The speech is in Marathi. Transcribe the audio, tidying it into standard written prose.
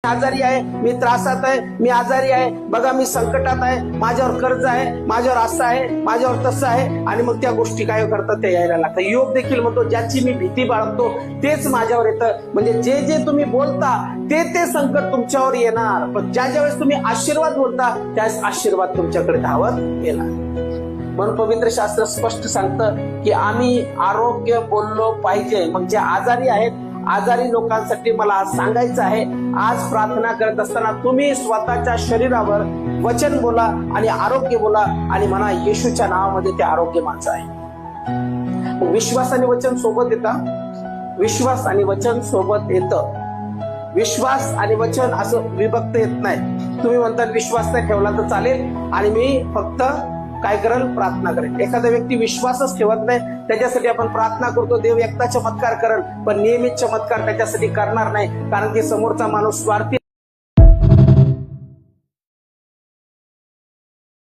आजारी आहे, मी त्रासात आहे, मी आजारी आहे, बघा मी संकटात आहे, माझ्यावर कर्ज आहे, माझ्यावर असं आहे, माझ्यावर तसं आहे, आणि मग त्या गोष्टी काय करतात ते यायला लागतात. योग देखील म्हणतो ज्याची मी भीती बाळगतो तेच माझ्यावर येतं. म्हणजे जे जे तुम्ही बोलता ते ते संकट तुमच्यावर येणार, पण ज्या वेळेस तुम्ही आशीर्वाद बोलता त्यावेळेस आशीर्वाद तुमच्याकडे धावत येणार. म्हणून पवित्र शास्त्र स्पष्ट सांगतं की आम्ही आरोग्य बोललो पाहिजे. मग जे आजारी आहेत, आजारी लोकांसाठी मला आज सांगायचं आहे, आज प्रार्थना करत असताना तुम्ही स्वतःच्या शरीरावर वचन बोला आणि आरोग्य बोला आणि म्हणा येशूच्या नावामध्ये ते आरोग्य माझं आहे. विश्वास आणि वचन सोबत येतं, विश्वास आणि वचन सोबत येतं. विश्वास आणि वचन असं विभक्त येत नाही. तुम्ही म्हणता विश्वास नाही ठेवला तर चालेल आणि मी फक्त काय करेल, प्रार्थना करेल. एखादा व्यक्ती विश्वासच ठेवत नाही, त्याच्यासाठी आपण प्रार्थना करतो, देव एकदा चमत्कार करेल, पण नियमित चमत्कार त्याच्यासाठी करणार नाही, कारण की समोरचा माणूस स्वार्थी